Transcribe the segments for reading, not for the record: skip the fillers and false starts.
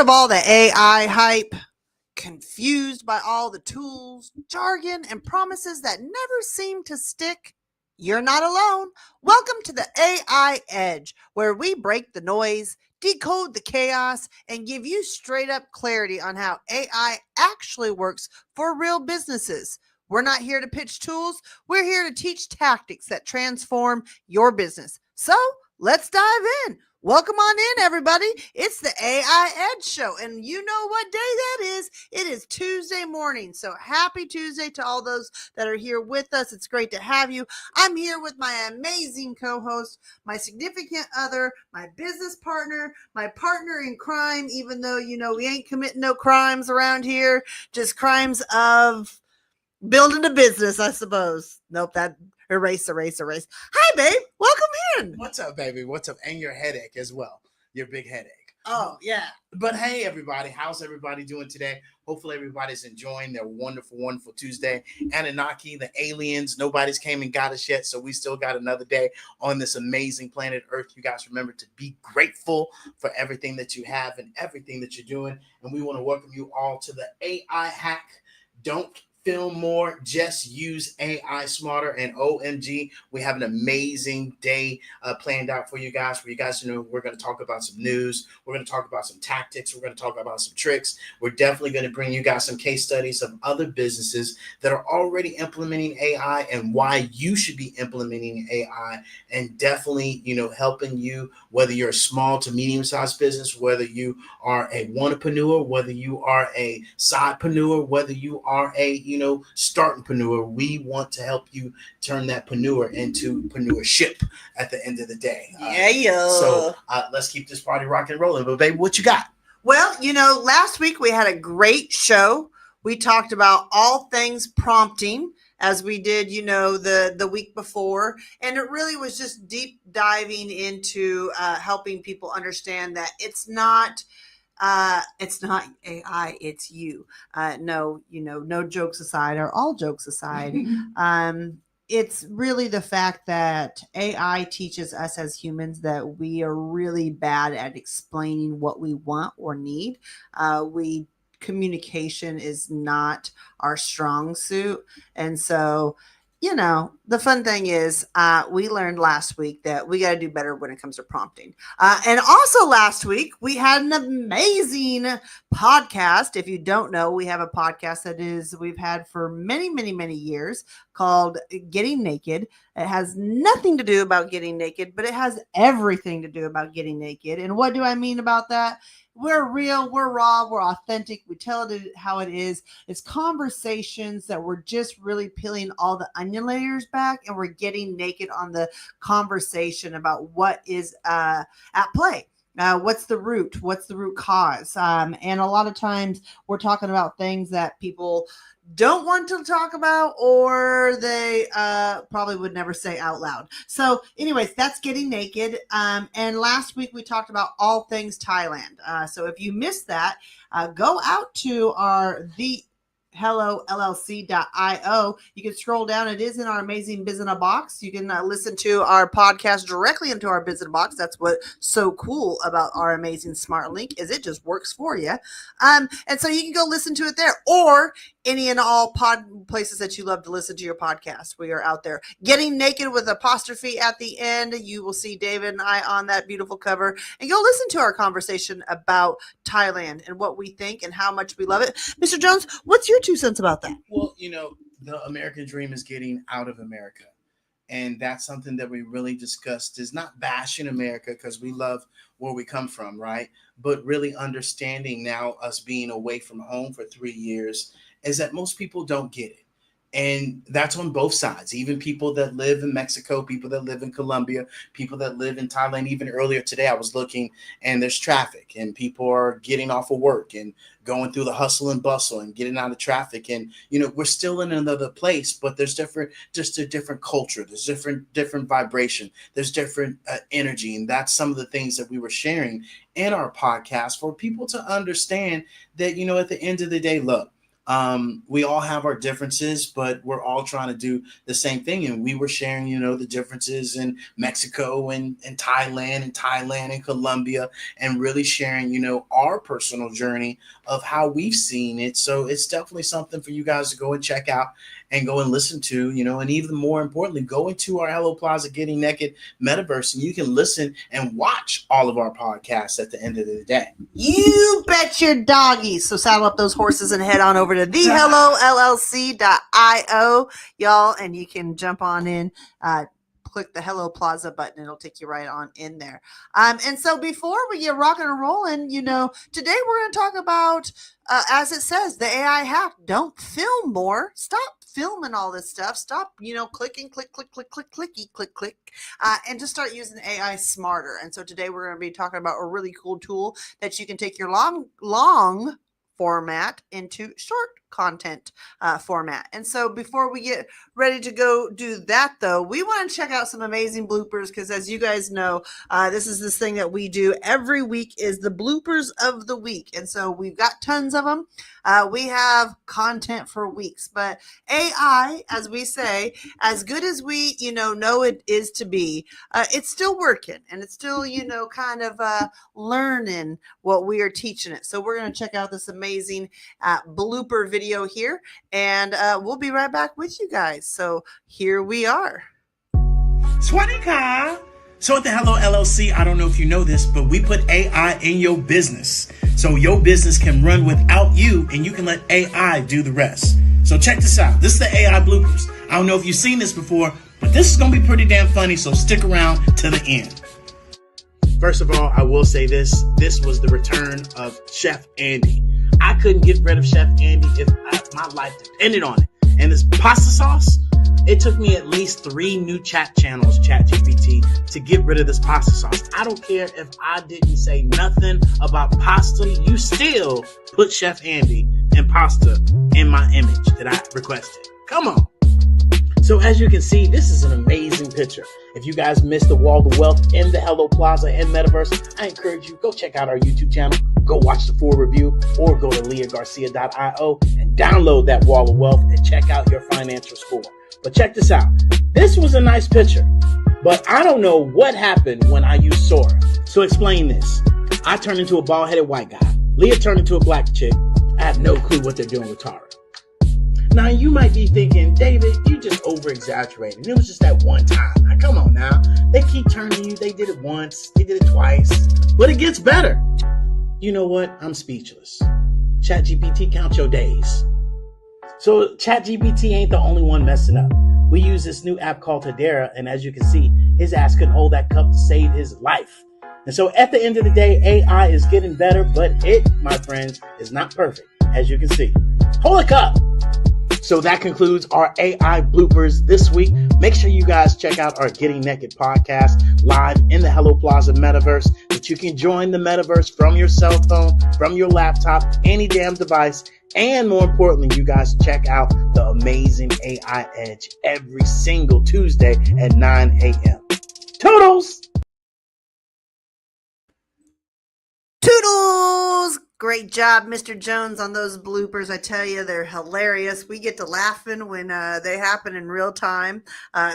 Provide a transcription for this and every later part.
of all the AI hype, confused by all the tools, jargon, and promises that never seem to stick? You're not alone. Welcome to the AI Edge, where we break the noise, decode the chaos, and give you straight up clarity on how AI actually works for real businesses. We're not here to pitch tools, we're here to teach tactics that transform your business. So let's dive in. Welcome on in, everybody. It's the AI Edge Show, and you know what day that is. It is Tuesday morning, so happy Tuesday to all those that are here with us. It's great to have you. I'm here with my amazing co-host, my significant other, my business partner, my partner in crime, even though, we ain't committing no crimes around here, just crimes of building a business, I suppose. Nope, that erase. Hi, babe. Welcome in. What's up, baby? What's up? And your headache as well. Your big headache. Oh, yeah. But hey, everybody. How's everybody doing today? Hopefully everybody's enjoying their wonderful, wonderful Tuesday. Anunnaki, the aliens, nobody's came and got us yet, so we still got another day on this amazing planet Earth. You guys remember to be grateful for everything that you have and everything that you're doing. And we want to welcome you all to the AI Hack. Don't film more, just use AI smarter. And OMG, we have an amazing day planned out for you guys. For you guys to know, we're going to talk about some news. We're going to talk about some tactics. We're going to talk about some tricks. We're definitely going to bring you guys some case studies of other businesses that are already implementing AI and why you should be implementing AI, and definitely, helping you, whether you're a small to medium-sized business, whether you are a wanapreneur, whether you are a sidepreneur, whether you are a startpreneur. We want to help you turn that preneur into preneurship at the end of the day. So let's keep this party rocking and rolling. But baby, what you got? Well, last week we had a great show. We talked about all things prompting, as we did, the week before. And it really was just deep diving into helping people understand that it's not AI, it's you. No jokes aside, or all jokes aside, it's really the fact that AI teaches us as humans that we are really bad at explaining what we want or need. Communication is not our strong suit. And so, the fun thing is we learned last week that we got to do better when it comes to prompting. And also last week, we had an amazing podcast. If you don't know, we have a podcast we've had for many, many, many years called Getting Naked. It has nothing to do about getting naked, but it has everything to do about getting naked. And what do I mean about that? We're real, we're raw, we're authentic. We tell it how it is. It's conversations that we're just really peeling all the onion layers back, and we're getting naked on the conversation about what is at play. What's the root? What's the root cause? And a lot of times we're talking about things that people don't want to talk about, or they probably would never say out loud. So anyways, that's Getting Naked. And last week we talked about all things Thailand. So if you missed that, go out to our hellollc.io. You can scroll down. It is in our amazing Business Box. You can listen to our podcast directly into our Business Box. That's what's so cool about our amazing smart link, is it just works for you. And so you can go listen to it there, or any and all pod places that you love to listen to your podcast. We are out there. Getting Naked with apostrophe at the end. You will see David and I on that beautiful cover, and go listen to our conversation about Thailand and what we think and how much we love it. Mr. Jones, what's your 2 cents about that? Well, the American dream is getting out of America. And that's something that we really discussed, is not bashing America, because we love where we come from, right? But really understanding now, us being away from home for 3 years, is that most people don't get it. And that's on both sides. Even people that live in Mexico, people that live in Colombia, people that live in Thailand. Even earlier today, I was looking, and there's traffic, and people are getting off of work and going through the hustle and bustle and getting out of traffic. And, we're still in another place, but there's just a different culture. There's different vibration. There's different energy. And that's some of the things that we were sharing in our podcast for people to understand that, at the end of the day, look, We all have our differences, but we're all trying to do the same thing. And we were sharing, the differences in Mexico and Thailand and Colombia, and really sharing, our personal journey of how we've seen it. So it's definitely something for you guys to go and check out and go and listen to, and even more importantly, go into our Hello Plaza Getting Naked metaverse, and you can listen and watch all of our podcasts at the end of the day. You bet your doggies. So saddle up those horses and head on over to thehellollc.io, y'all, and you can jump on in, click the Hello Plaza button. It'll take you right on in there. And so before we get rocking and rolling, today we're going to talk about, as it says, the AI hack. Don't film more. Stop filming all this stuff. Stop, clicking, click, click, click, click, clicky, click, click, and just start using AI smarter. And so today we're going to be talking about a really cool tool that you can take your long format into short content format. And so before we get ready to go do that, though, we want to check out some amazing bloopers, because as you guys know, this thing that we do every week is the bloopers of the week. And so we've got tons of them. We have content for weeks, but AI, as we say, as good as we, know it is to be, it's still working, and it's still, kind of learning what we are teaching it. So we're going to check out this amazing blooper video here, and we'll be right back with you guys. So here we are. Swadika. So at the Hello LLC, I don't know if you know this, but we put AI in your business. So your business can run without you, and you can let AI do the rest. So check this out. This is the AI bloopers. I don't know if you've seen this before, but this is going to be pretty damn funny, so stick around to the end. First of all, I will say this. This was the return of Chef Andy. I couldn't get rid of Chef Andy if my life depended on it. And this pasta sauce, it took me at least 3 new chat channels, ChatGPT, to get rid of this pasta sauce. I don't care if I didn't say nothing about pasta. You still put Chef Andy and pasta in my image that I requested. Come on. So as you can see, this is an amazing picture. If you guys missed the Wall of Wealth in the Hello Plaza and Metaverse, I encourage you, go check out our YouTube channel, go watch the full review, or go to leahgarcia.io and download that Wall of Wealth and check out your financial score. But check this out. This was a nice picture, but I don't know what happened when I used Sora. So explain this. I turned into a bald-headed white guy. Leah turned into a black chick. I have no clue what they're doing with Tara. Now, you might be thinking, David, you just over-exaggerated. It was just that one time. Now, come on now. They keep turning you. They did it once. They did it twice. But it gets better. You know what? I'm speechless. ChatGPT, count your days. So ChatGPT ain't the only one messing up. We use this new app called Hedera, and as you can see, his ass couldn't hold that cup to save his life. And so at the end of the day, AI is getting better, but it, my friends, is not perfect, as you can see. Hold a cup. So that concludes our AI bloopers this week. Make sure you guys check out our Getting Naked podcast live in the Hello Plaza metaverse, that you can join the metaverse from your cell phone, from your laptop, any damn device. And more importantly, you guys check out the amazing AI Edge every single Tuesday at 9 a.m. Toodles! Toodles! Great job, Mr. Jones, on those bloopers. I tell you, they're hilarious. We get to laughing when they happen in real time.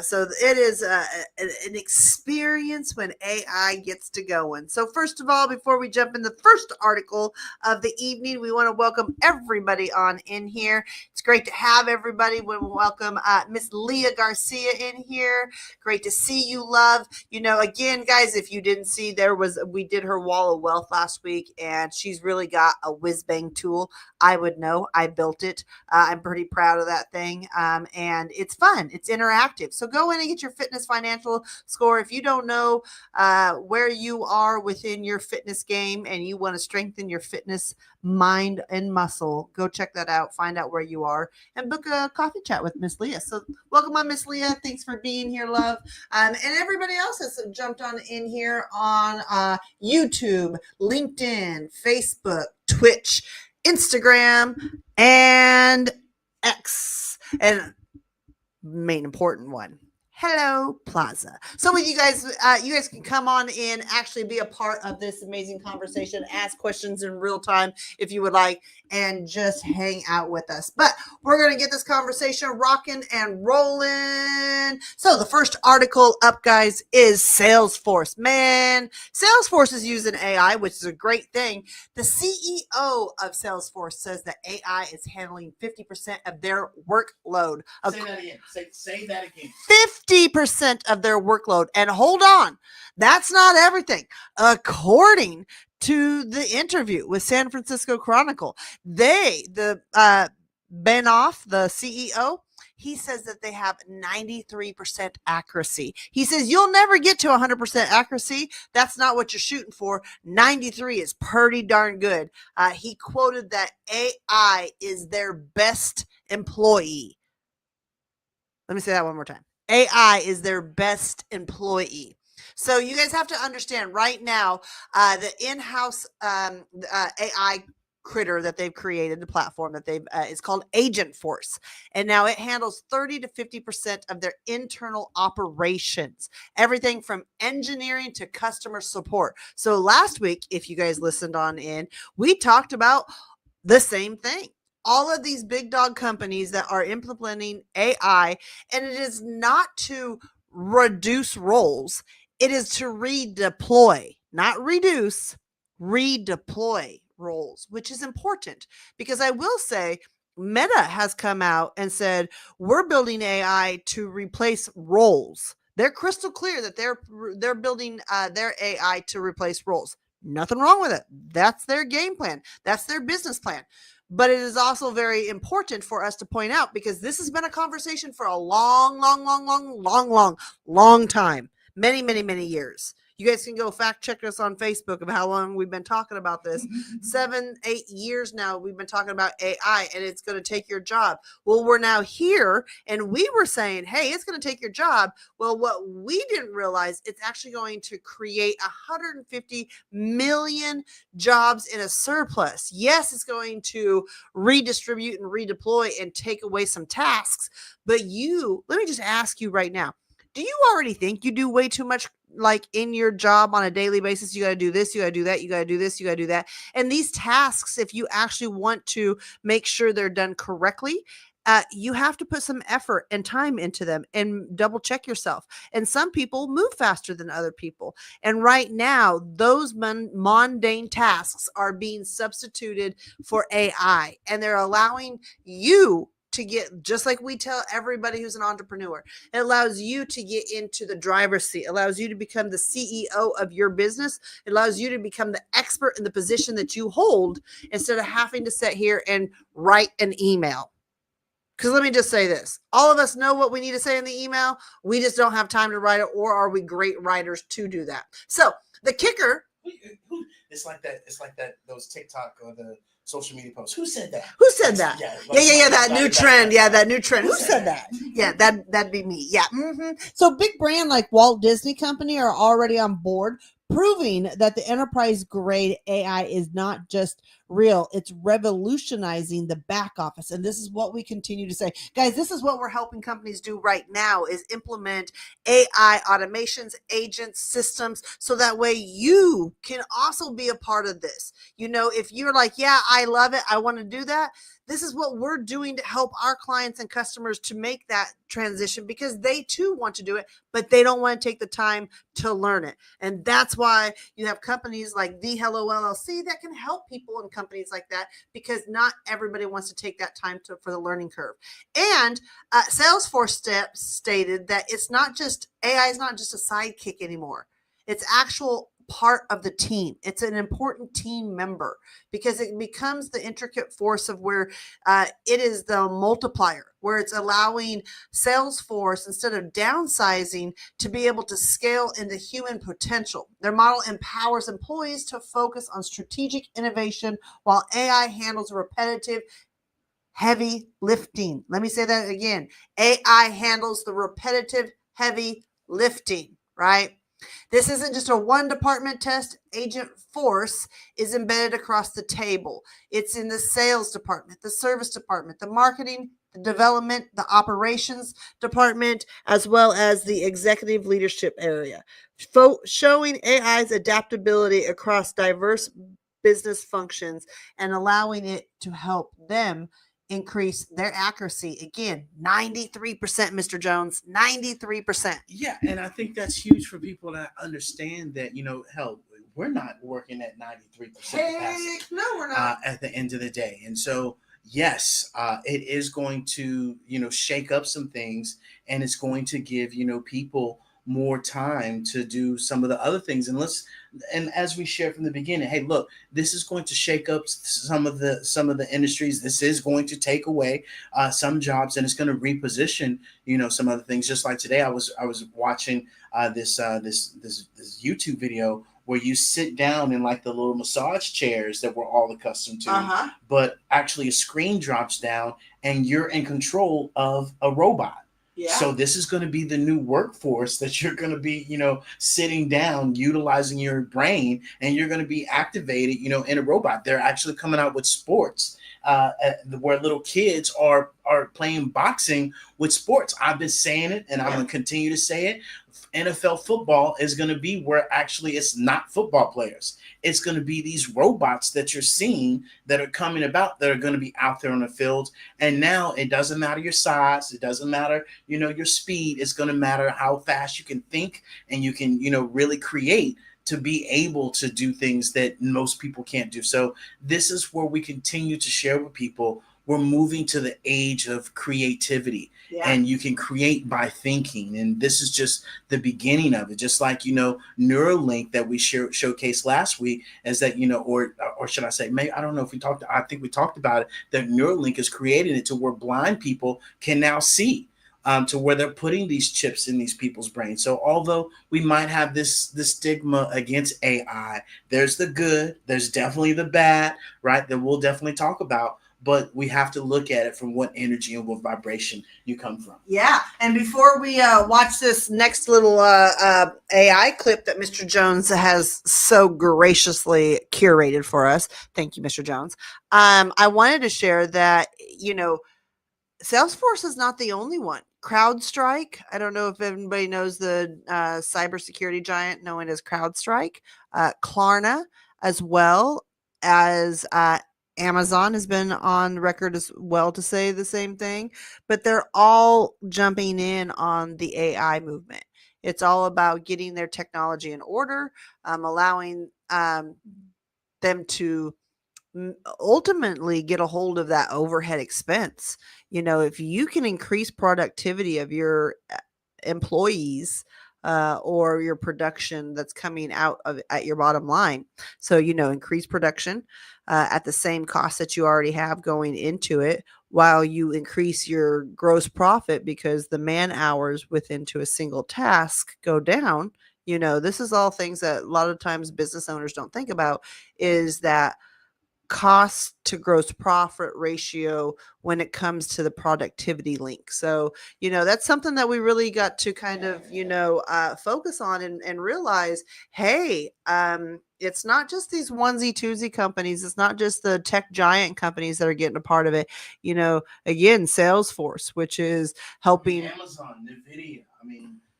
So it is an experience when AI gets to going. So first of all, before we jump in the first article of the evening, we want to welcome everybody on in here. It's great to have everybody. We welcome Miss Leah Garcia in here. Great to see you, love. Again, guys, if you didn't see, we did her Wall of Wealth last week, and she's really got a whiz bang tool. I would know. I built it. I'm pretty proud of that thing. And it's fun. It's interactive. So go in and get your fitness financial score. If you don't know where you are within your fitness game and you want to strengthen your fitness mind and muscle, go check that out. Find out where you are and book a coffee chat with Miss Leah. So welcome on, Miss Leah. Thanks for being here, love. And everybody else has jumped on in here on YouTube, LinkedIn, Facebook, Twitch, Instagram, and X. And main important one, Hello Plaza. So with you guys can come on in, actually be a part of this amazing conversation, ask questions in real time if you would like, and just hang out with us. But we're going to get this conversation rocking and rolling. So the first article up, guys, is Salesforce. Man, Salesforce is using AI, which is a great thing. The CEO of Salesforce says that AI is handling 50% of their workload. Say that again. Say that again. 50% of their workload. And hold on, that's not everything. According to the interview with San Francisco Chronicle, Benoff, the CEO, he says that they have 93% accuracy. He says you'll never get to 100% accuracy. That's not what you're shooting for. 93 is pretty darn good. He quoted that AI is their best employee. Let me say that one more time. AI is their best employee. So you guys have to understand right now, the in-house AI critter that they've created, the platform that they've is called Agent Force, and now it handles 30 to 50% of their internal operations, everything from engineering to customer support. So last week, if you guys listened on in, we talked about the same thing. All of these big dog companies that are implementing AI, and it is not to reduce roles, it is to redeploy, not reduce, redeploy roles, which is important because I will say Meta has come out and said we're building AI to replace roles. They're crystal clear that they're building their AI to replace roles. Nothing wrong with it. That's their game plan. That's their business plan. But it is also very important for us to point out because this has been a conversation for a long time. Many years. You guys can go fact check us on Facebook of how long we've been talking about this. 7, 8 years now we've been talking about AI and it's going to take your job. Well, we're now here and we were saying, hey, it's going to take your job. Well, what we didn't realize, it's actually going to create 150 million jobs in a surplus. Yes, it's going to redistribute and redeploy and take away some tasks. But let me just ask you right now, do you already think you do way too much like in your job on a daily basis? You got to do this, you got to do that, you got to do this, you got to do that. And these tasks, if you actually want to make sure they're done correctly, you have to put some effort and time into them and double check yourself. And some people move faster than other people. And right now, those mundane tasks are being substituted for AI, and they're allowing you to get, just like we tell everybody who's an entrepreneur, it allows you to get into the driver's seat, allows you to become the CEO of your business. It allows you to become the expert in the position that you hold instead of having to sit here and write an email. Because let me just say this. All of us know what we need to say in the email. We just don't have time to write it, or are we great writers to do that? So the kicker. It's like that, those TikTok or the social media posts. Who said that? Yeah. That new trend. Yeah, that new trend. Who said that? Yeah, that'd be me. Yeah. So big brand like Walt Disney Company are already on board, proving that the enterprise grade AI is not just real, it's revolutionizing the back office. And this is what we continue to say, guys, this is what we're helping companies do right now, is implement AI automations, agents, systems, so that way you can also be a part of this. If you're like, yeah, I love it, I want to do that, this is what we're doing to help our clients and customers to make that transition, because they too want to do it, but they don't want to take the time to learn it. And that's why you have companies like the Hello LLC that can help people in companies like that, because not everybody wants to take that time for the learning curve. And Salesforce stated that AI is not just a sidekick anymore. It's actual part of the team. It's an important team member, because it becomes the intricate force of where it is the multiplier, where it's allowing Salesforce, instead of downsizing, to be able to scale into human potential. Their model empowers employees to focus on strategic innovation while AI handles repetitive heavy lifting. Let me say that again. AI handles the repetitive heavy lifting, right? This isn't just a one department test. Agent Force is embedded across the table. It's in the sales department, the service department, the marketing, the development, the operations department, as well as the executive leadership area, showing AI's adaptability across diverse business functions and allowing it to help them increase their accuracy. Again, 93%, Mr. Jones, 93%. Yeah, and I think that's huge for people to understand that, hell, we're not working at 93% capacity. Heck, no, we're not. At the end of the day. And so, yes, it is going to, shake up some things, and it's going to give, people more time to do some of the other things. And as we shared from the beginning, hey, look, this is going to shake up some of the industries. This is going to take away some jobs, and it's going to reposition, some other things. Just like today, I was watching this YouTube video where you sit down in like the little massage chairs that we're all accustomed to, but actually a screen drops down and you're in control of a robot. Yeah. So this is going to be the new workforce that you're going to be, sitting down, utilizing your brain, and you're going to be activated, in a robot. They're actually coming out with sports where little kids are playing boxing with sports. I've been saying it, and I'm going to continue to say it. NFL football is going to be where actually it's not football players. It's going to be these robots that you're seeing that are coming about, that are going to be out there on the field. And now it doesn't matter your size. It doesn't matter, your speed. It's going to matter how fast you can think, and you can, really create to be able to do things that most people can't do. So this is where we continue to share with people. We're moving to the age of creativity, and you can create by thinking. And this is just the beginning of it. Just like, Neuralink that we showcased last week is that, or should I say, maybe, I don't know if I think we talked about it, that Neuralink is creating it to where blind people can now see. To where they're putting these chips in these people's brains. So although we might have this stigma against AI, there's the good, there's definitely the bad, right? That we'll definitely talk about. But we have to look at it from what energy and what vibration you come from. Yeah. And before we watch this next little AI clip that Mr. Jones has so graciously curated for us, thank you, Mr. Jones. I wanted to share that, Salesforce is not the only one. CrowdStrike, I don't know if everybody knows the cybersecurity giant known as CrowdStrike. Klarna, as well as Amazon has been on record as well to say the same thing, but they're all jumping in on the AI movement. It's all about getting their technology in order, allowing them to ultimately get a hold of that overhead expense. If you can increase productivity of your employees or your production that's coming out of at your bottom line, so increase production at the same cost that you already have going into it, while you increase your gross profit because the man hours within to a single task go down. This is all things that a lot of times business owners don't think about, is that cost to gross profit ratio when it comes to the productivity link. So, that's something that we really got to kind of, focus on and realize, hey, it's not just these onesie twosie companies. It's not just the tech giant companies that are getting a part of it. Again, Salesforce, which is helping Amazon, NVIDIA.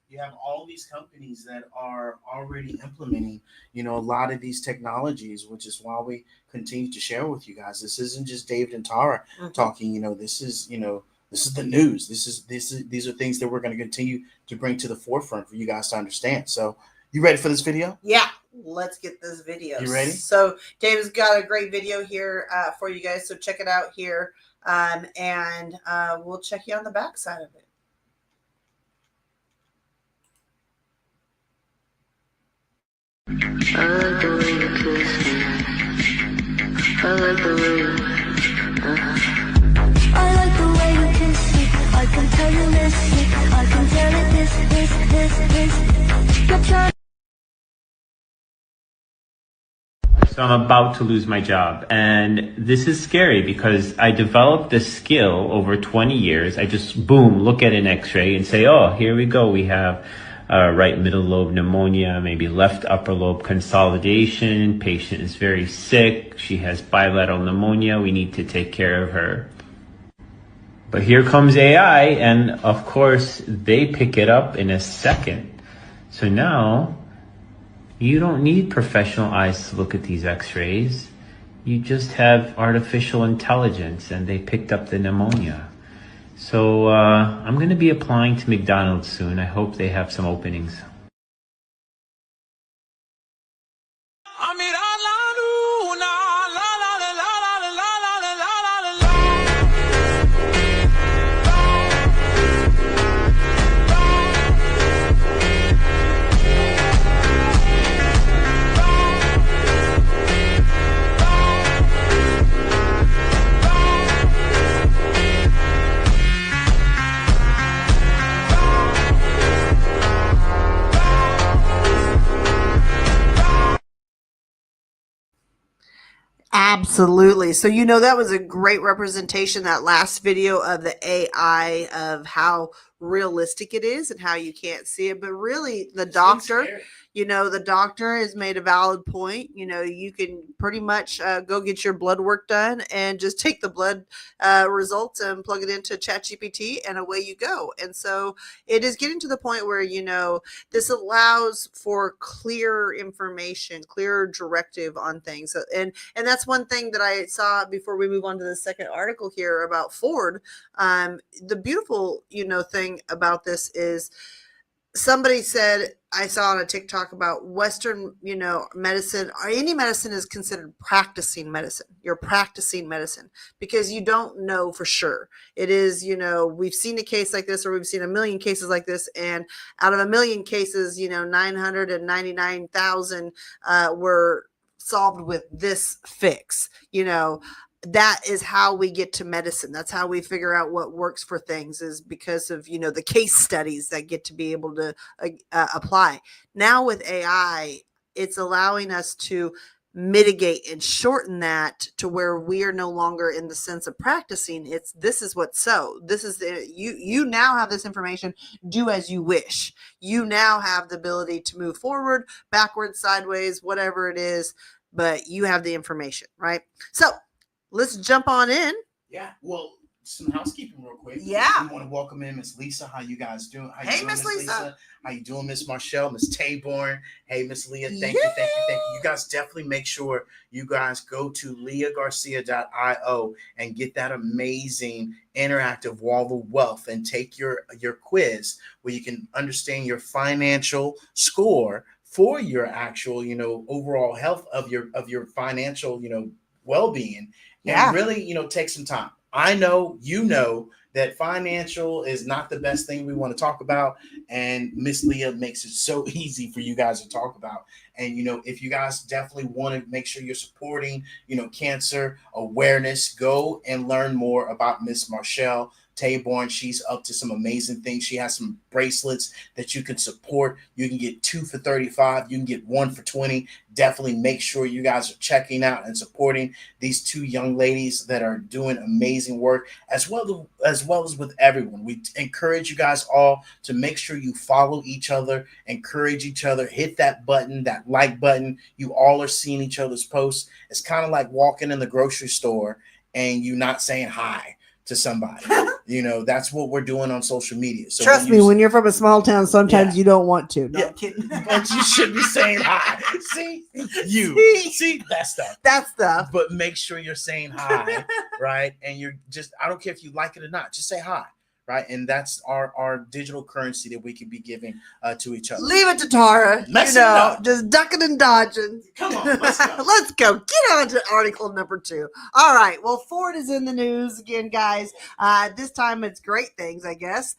You have all these companies that are already implementing, a lot of these technologies, which is why we continue to share with you guys. This isn't just David and Tara talking. This is the news. These are things that we're going to continue to bring to the forefront for you guys to understand. So, you ready for this video? Yeah, let's get this video. You ready? So, David's got a great video here for you guys. So check it out here, and we'll check you on the back side of it. I like the way you kiss me. I like the way you I like the way you kiss me. I can tell you miss me. I can tell it this. You're trying. So I'm about to lose my job, and this is scary because I developed this skill over 20 years. I just look at an x-ray and say, oh, here we go. We have right middle lobe pneumonia, maybe left upper lobe consolidation. Patient is very sick. She has bilateral pneumonia. We need to take care of her. But here comes AI, and of course, they pick it up in a second. So now, you don't need professional eyes to look at these x-rays. You just have artificial intelligence, and they picked up the pneumonia. So I'm going to be applying to McDonald's soon. I hope they have some openings. Absolutely. So, you know, that was a great representation, that last video of the AI, of how realistic it is and how you can't see it. But really, the doctor, you know, the doctor has made a valid point. You know, you can pretty much go get your blood work done and just take the blood results and plug it into ChatGPT, and away you go. And so it is getting to the point where, you know, this allows for clear information, clear directive on things. And that's one thing that I saw before we move on to the second article here about Ford. The beautiful, you know, thing about this is, somebody said, I saw on a TikTok about Western, you know, medicine, or any medicine is considered practicing medicine. You're practicing medicine because you don't know for sure. It is, you know, we've seen a case like this, or we've seen a million cases like this. And out of a million cases, you know, 999,000 were solved with this fix. You know, that is how we get to medicine. That's how we figure out what works for things, is because of, you know, the case studies that get to be able to apply. Now with AI, it's allowing us to mitigate and shorten that to where we are no longer in the sense of practicing. It's, this is what's so, this is the, you now have this information, do as you wish. You now have the ability to move forward, backwards, sideways, whatever it is, but you have the information, right? So let's jump on in. Yeah. Well, some housekeeping real quick. Yeah. We want to welcome in Miss Lisa. How you guys doing? How you Hey, doing, Miss Lisa. How you doing, Miss Marshall, Miss Taborn? Hey, Miss Leah. Thank Yay. you, thank you, thank you. You guys definitely make sure you guys go to leahgarcia.io and get that amazing interactive wall of wealth and take your quiz where you can understand your financial score for your actual, you know, overall health of your financial, you know, well-being. Yeah. And really, you know, take some time. I know, you know, that financial is not the best thing we want to talk about. And Miss Leah makes it so easy for you guys to talk about. And, you know, if you guys definitely want to make sure you're supporting, you know, cancer awareness, go and learn more about Miss Marshall Taborn. She's up to some amazing things. She has some bracelets that you can support. You can get 2 for $35. You can get 1 for $20. Definitely make sure you guys are checking out and supporting these two young ladies that are doing amazing work, as well as with everyone. We encourage you guys all to make sure you follow each other, encourage each other, hit that button, that like button. You all are seeing each other's posts. It's kind of like walking in the grocery store and you not saying hi to somebody. You know, that's what we're doing on social media. So trust me, when you're from a small town, sometimes you don't want to. No, yeah. I'm kidding. But you should be saying hi. See that stuff. That stuff. But make sure you're saying hi, right? And you're just, I don't care if you like it or not, just say hi. Right, and that's our digital currency that we can be giving to each other. Leave it to Tara, Messing it up. just ducking and dodging. Come on, let's go. Let's go. Get on to article number 2. All right. Well, Ford is in the news again, guys. This time it's great things, I guess,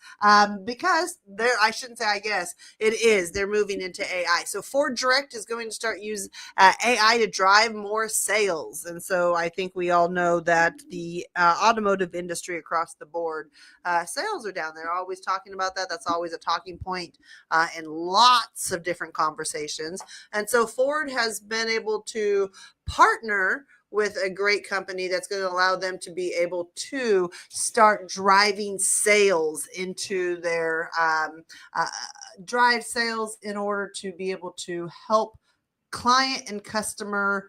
because I shouldn't say I guess, it is. They're moving into AI. So Ford Direct is going to start using AI to drive more sales. And so I think we all know that the automotive industry across the board, sales are down. They're always talking about that. That's always a talking point in lots of different conversations. And so Ford has been able to partner with a great company that's going to allow them to be able to start driving sales into their drive sales in order to be able to help client and customer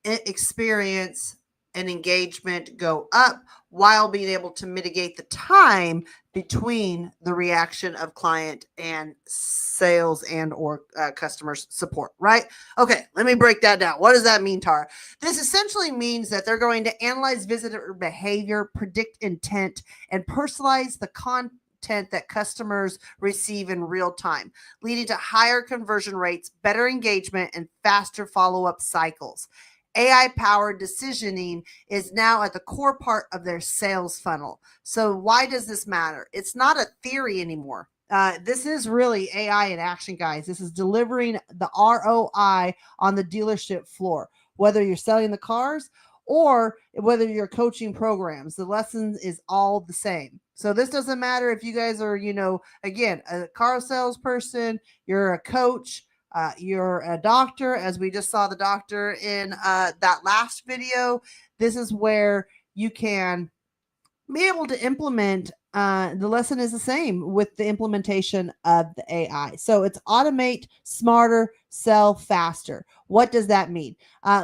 experience and engagement go up while being able to mitigate the time between the reaction of client and sales and or customer support, right? Okay, let me break that down. What does that mean, Tara? This essentially means that they're going to analyze visitor behavior, predict intent, and personalize the content that customers receive in real time, leading to higher conversion rates, better engagement, and faster follow-up cycles. AI powered decisioning is now at the core part of their sales funnel. So, why does this matter? It's not a theory anymore. This is really AI in action, guys. This is delivering the ROI on the dealership floor, whether you're selling the cars or whether you're coaching programs. The lesson is all the same. So, this doesn't matter if you guys are, again, a car salesperson, you're a coach, you're a doctor, as we just saw the doctor in that last video. This is where you can be able to implement. The lesson is the same with the implementation of the AI. So it's automate smarter, sell faster. What does that mean?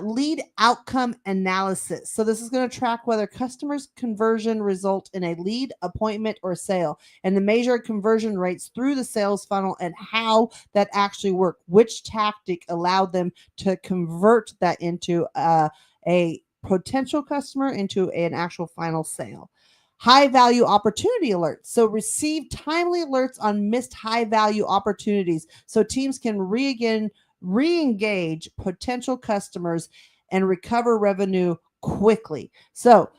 Lead outcome analysis. So this is going to track whether customers' conversion result in a lead, appointment, or sale, and the measure conversion rates through the sales funnel and how that actually worked. Which tactic allowed them to convert that into a potential customer into an actual final sale. High value opportunity alerts. So receive timely alerts on missed high value opportunities so teams can re-engage potential customers and recover revenue quickly. So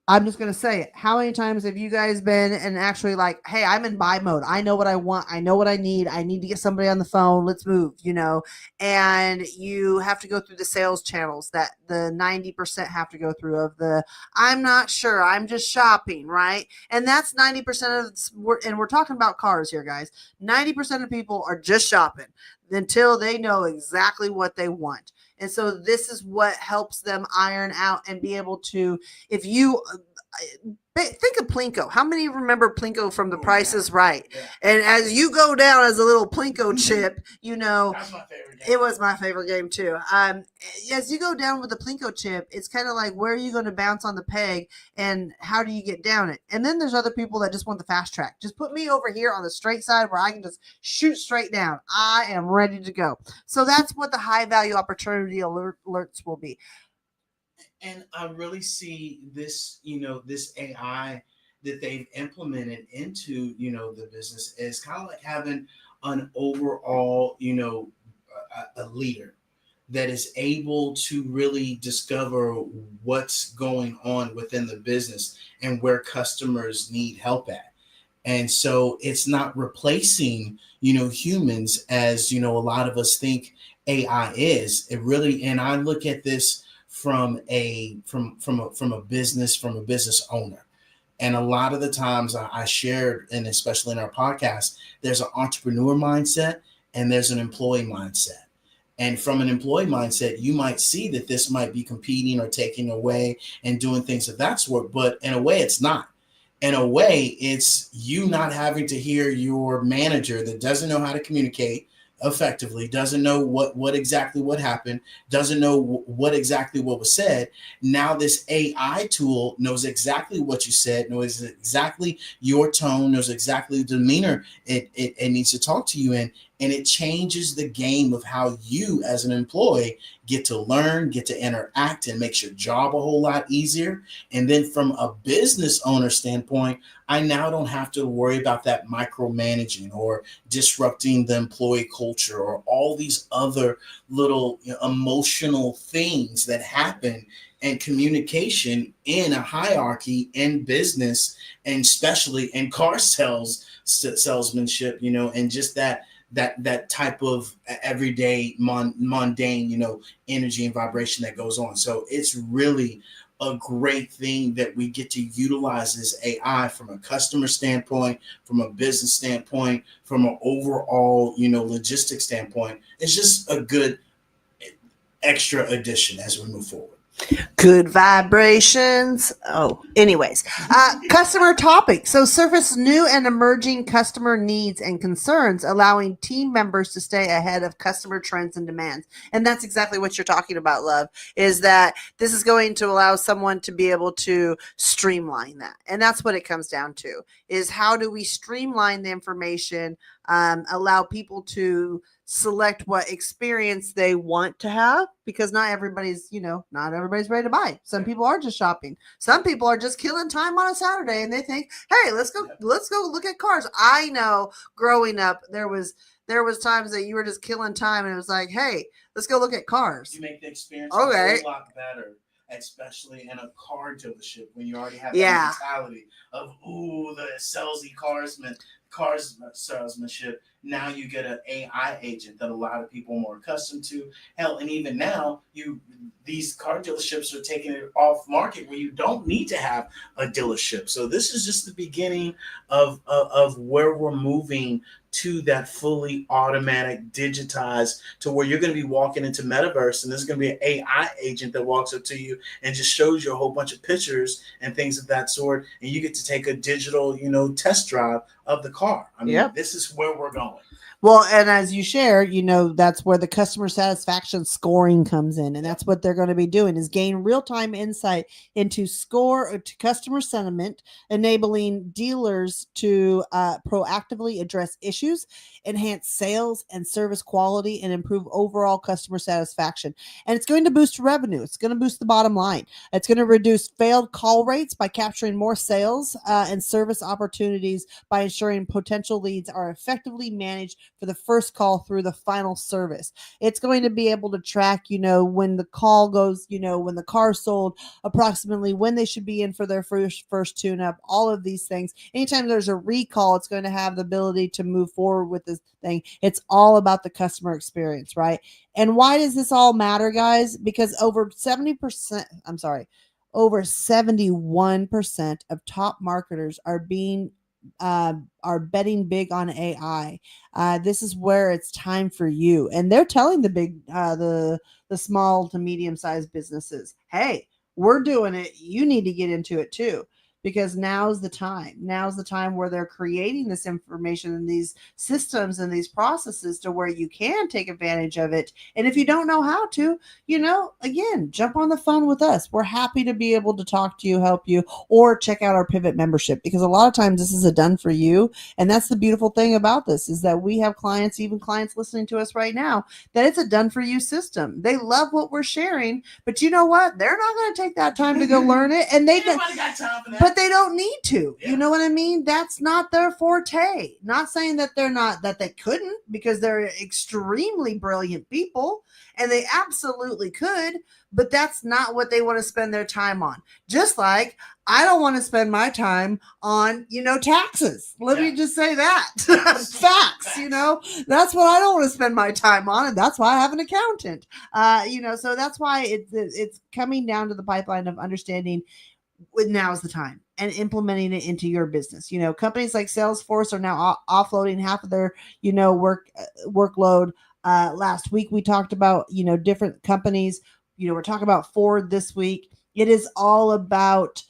I'm just going to say it. How many times have you guys been and actually like, hey, I'm in buy mode. I know what I want. I know what I need. I need to get somebody on the phone. Let's move, and you have to go through the sales channels that the 90% have to go through of the, I'm not sure. I'm just shopping, right? And that's 90% of, and we're talking about cars here, guys. 90% of people are just shopping until they know exactly what they want. And so this is what helps them iron out and be able to, if you think of Plinko. How many remember Plinko from The Price is Right? Yeah. And as you go down as a little Plinko chip, That's my favorite game. it was my favorite game too. As you go down with the Plinko chip, it's kind of like, where are you going to bounce on the peg and how do you get down it? And then there's other people that just want the fast track. Just put me over here on the straight side where I can just shoot straight down. I am ready to go. So that's what the high value opportunity alerts will be. And I really see this, this AI that they've implemented into, the business is kind of like having an overall, a leader that is able to really discover what's going on within the business and where customers need help at. And so it's not replacing, humans as, a lot of us think AI is. It really, and I look at this from a business owner. And a lot of the times I shared, and especially in our podcast, there's an entrepreneur mindset and there's an employee mindset. And from an employee mindset, you might see that this might be competing or taking away and doing things of that sort. But in a way, it's not. In a way, it's you not having to hear your manager that doesn't know how to communicate effectively, doesn't know what exactly what happened, doesn't know what exactly what was said. Now this AI tool knows exactly what you said, knows exactly your tone, knows exactly the demeanor it needs to talk to you in, and it changes the game of how you as an employee get to learn, get to interact, and makes your job a whole lot easier. And then from a business owner standpoint, I now don't have to worry about that micromanaging or disrupting the employee culture or all these other little emotional things that happen in communication in a hierarchy in business, and especially in car salesmanship, and just that type of everyday mundane, energy and vibration that goes on. So it's really a great thing that we get to utilize this AI from a customer standpoint, from a business standpoint, from an overall, logistics standpoint. It's just a good extra addition as we move forward. Good vibrations. Oh, anyways, customer topic. So surface new and emerging customer needs and concerns, allowing team members to stay ahead of customer trends and demands. And that's exactly what you're talking about, love, is that this is going to allow someone to be able to streamline that. And that's what it comes down to, is how do we streamline the information, allow people to select what experience they want to have, because not everybody's ready to buy. Some people are just shopping. Some people are just killing time on a Saturday and they think, hey, let's go look at cars. I know growing up there was times that you were just killing time and it was like, hey, let's go look at cars. You make the experience Okay. a whole lot better, especially in a car dealership when you already have that mentality of the cars salesmanship. Now you get an AI agent that a lot of people are more accustomed to. Hell, and even now, these car dealerships are taking it off market where you don't need to have a dealership. So this is just the beginning of where we're moving to, that fully automatic, digitized, to where you're going to be walking into metaverse and there's going to be an AI agent that walks up to you and just shows you a whole bunch of pictures and things of that sort, and you get to take a digital, test drive of the car. I mean, This is where we're going. Well, and as you share, that's where the customer satisfaction scoring comes in. And that's what they're going to be doing, is gain real-time insight into customer sentiment, enabling dealers to proactively address issues, enhance sales and service quality, and improve overall customer satisfaction. And it's going to boost revenue. It's going to boost the bottom line. It's going to reduce failed call rates by capturing more sales and service opportunities by ensuring potential leads are effectively managed for the first call through the final service. It's going to be able to track, when the call goes, when the car sold, approximately when they should be in for their first tune-up, all of these things. Anytime there's a recall, it's going to have the ability to move forward with this thing. It's all about the customer experience, right? And why does this all matter, guys? Because over 71% of top marketers are betting big on AI. This is where it's time for you. And they're telling the small to medium sized businesses, hey, we're doing it. You need to get into it too. Because now's the time. Now's the time where they're creating this information and these systems and these processes to where you can take advantage of it. And if you don't know how to, again, jump on the phone with us. We're happy to be able to talk to you, help you, or check out our Pivot membership, because a lot of times this is a done for you. And that's the beautiful thing about this, is that we have clients, even clients listening to us right now, that it's a done for you system. They love what we're sharing, but you know what? They're not going to take that time to go learn it. And Nobody got time for that. But they don't need to. Yeah. You know what I mean? That's not their forte. Not saying that that they couldn't, because they're extremely brilliant people and they absolutely could, but that's not what they want to spend their time on. Just like I don't want to spend my time on, taxes. Let me just say that. Facts. That's what I don't want to spend my time on. And that's why I have an accountant. So that's why it's coming down to the pipeline of understanding now's the time and implementing it into your business. Companies like Salesforce are now offloading half of their, workload. Last week we talked about, different companies. We're talking about Ford this week. It is all about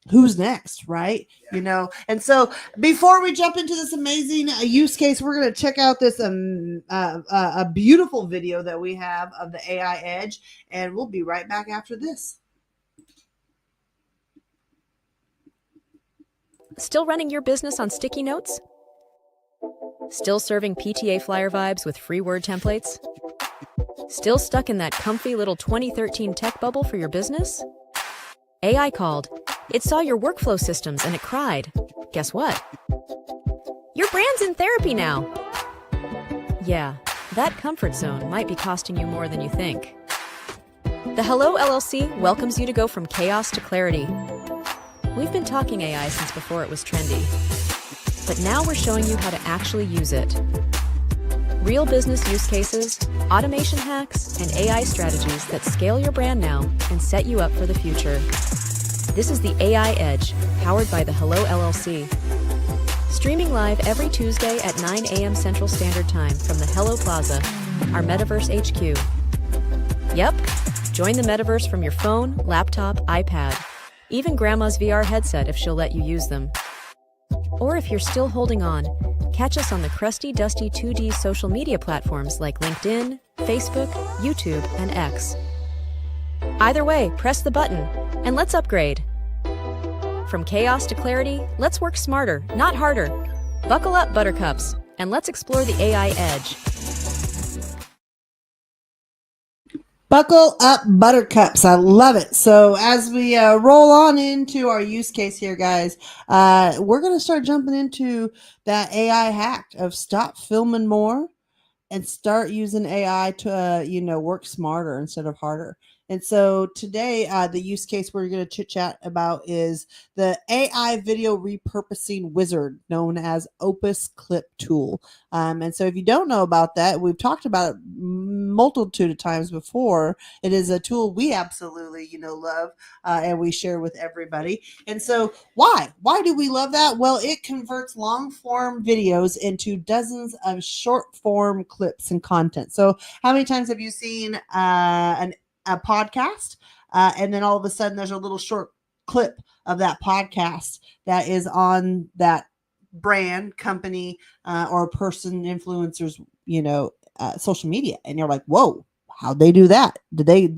who's next, right? Yeah. And so before we jump into this amazing use case, we're going to check out this a beautiful video that we have of the AI Edge, and we'll be right back after this. Still running your business on sticky notes? Still serving PTA flyer vibes with free word templates? Still stuck in that comfy little 2013 tech bubble for your business? AI called. It saw your workflow systems and it cried. Guess what? Your brand's in therapy now. Yeah, that comfort zone might be costing you more than you think. The Hello LLC welcomes you to go from chaos to clarity. We've been talking AI since before it was trendy, but now we're showing you how to actually use it. Real business use cases, automation hacks, and AI strategies that scale your brand now and set you up for the future. This is the AI Edge, powered by the Hello LLC. Streaming live every Tuesday at 9 a.m. Central Standard Time from the Hello Plaza, our Metaverse HQ. Yep, Join the metaverse from your phone, laptop, iPad, even grandma's VR headset if she'll let you use them. Or if you're still holding on, catch us on the crusty, dusty 2D social media platforms like LinkedIn, Facebook, YouTube, and X. Either way, press the button and let's upgrade. From chaos to clarity, let's work smarter, not harder. Buckle up, buttercups, and let's explore the AI edge. Buckle up, buttercups. I love it. So as we roll on into our use case here, guys, we're going to start jumping into that AI hack of stop filming more and start using AI to, work smarter instead of harder. And so today, the use case we're going to chit chat about is the AI video repurposing wizard known as Opus Clip Tool. And so if you don't know about that, we've talked about it multitude of times before. It is a tool we absolutely, love and we share with everybody. And so why do we love that? Well, it converts long form videos into dozens of short form clips and content. So how many times have you seen a podcast and then all of a sudden there's a little short clip of that podcast that is on that brand, company, or person, influencers, social media, and you're like, whoa, how'd they do that? Did they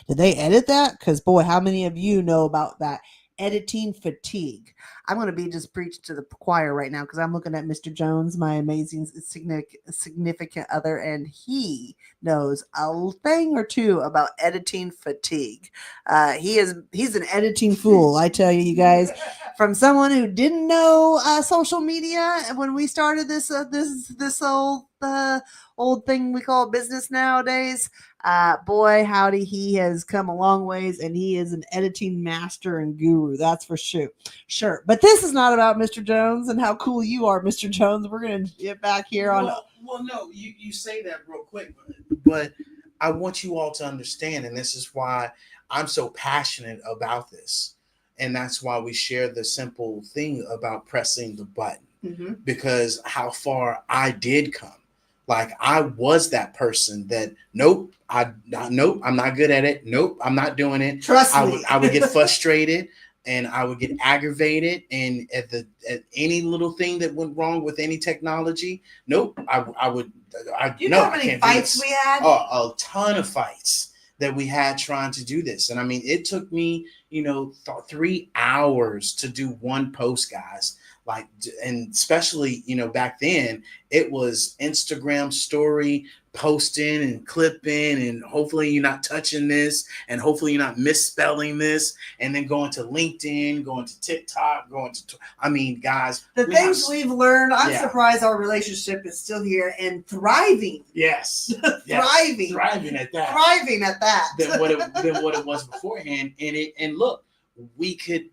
edit that? Because boy, how many of you know about that editing fatigue? I'm going to be just preached to the choir right now because I'm looking at Mr. Jones, my amazing significant other, and he knows a thing or two about editing fatigue. He's an editing fool, I tell you guys. From someone who didn't know social media when we started this old thing we call business nowadays. Boy, howdy, he has come a long ways, and he is an editing master and guru. That's for sure. Sure. But this is not about Mr. Jones and how cool you are, Mr. Jones. We're going to get back here on. Well, no, you say that real quick, but I want you all to understand, and this is why I'm so passionate about this. And that's why we share the simple thing about pressing the button, because how far I did come. Like I was that person that nope, I'm not good at it. Nope, I'm not doing it. Trust me. I would get frustrated and I would get aggravated. And at any little thing that went wrong with any technology, nope, I would. You know how many fights we had? A ton of fights that we had trying to do this. And I mean, it took me, 3 hours to do one post, guys. Like, and especially, back then it was Instagram story posting and clipping, and hopefully you're not touching this, and hopefully you're not misspelling this, and then going to LinkedIn, going to TikTok, guys, the things we've learned, I'm surprised our relationship is still here and thriving. Yes. Thriving at that. Than what it was beforehand. And look, we could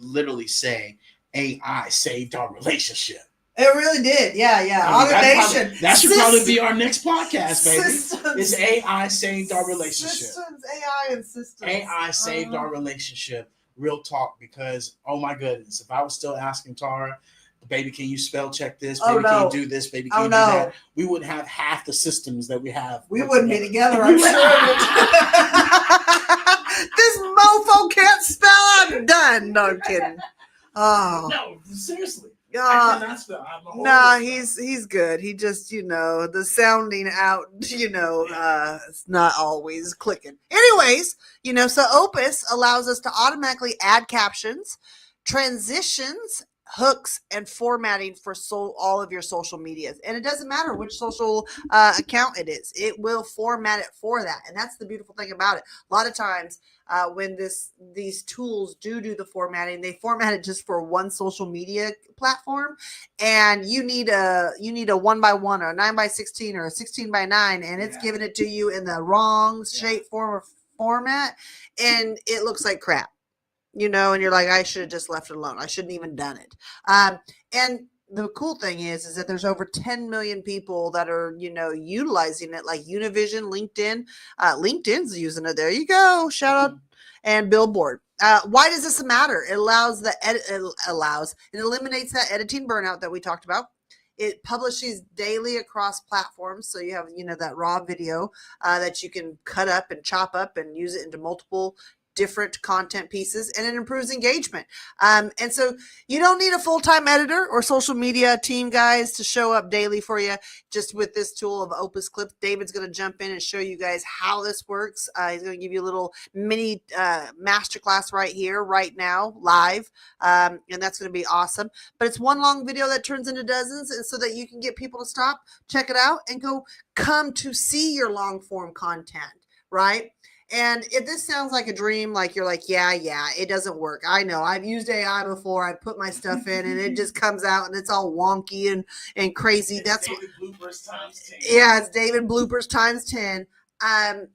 literally say AI saved our relationship. It really did. Yeah. Automation. That should probably be our next podcast, baby. Systems. Is AI saved our relationship. Systems, AI and systems. AI saved our relationship. Real talk, because, oh my goodness, if I was still asking Tara, baby, can you spell check this? Baby, can you do this? Baby, can you do that? We wouldn't have half the systems that we have. We wouldn't be together, I'm sure. This mofo can't spell. I'm done. No, I'm kidding. Oh. No, seriously. I cannot spell. No, he's good. He just, the sounding out, it's not always clicking. Anyways, so Opus allows us to automatically add captions, transitions, hooks, and formatting for all of your social medias. And it doesn't matter which social account it is. It will format it for that. And that's the beautiful thing about it. A lot of times when these tools do the formatting, they format it just for one social media platform. And you need a 1x1 or a 9x16 or a 16x9, and it's giving it to you in the wrong shape, form, or format. And it looks like crap. And you're like, I should have just left it alone. I shouldn't even done it. And the cool thing is that there's over 10 million people that are, utilizing it, like Univision, LinkedIn. LinkedIn's using it. There you go. Shout out. And Billboard. Why does this matter? It eliminates that editing burnout that we talked about. It publishes daily across platforms. So you have, that raw video that you can cut up and chop up and use it into multiple different content pieces, and it improves engagement. And so you don't need a full-time editor or social media team, guys, to show up daily for you. Just with this tool of Opus Clips, David's going to jump in and show you guys how this works. He's going to give you a little mini masterclass right here, right now, live. And that's going to be awesome. But it's one long video that turns into dozens, and so that you can get people to stop, check it out, and come to see your long form content, right? And if this sounds like a dream, like you're like, yeah, it doesn't work. I know. I've used AI before. I put my stuff in and it just comes out and it's all wonky and crazy. It's David bloopers times 10. Yeah, it's David bloopers times 10.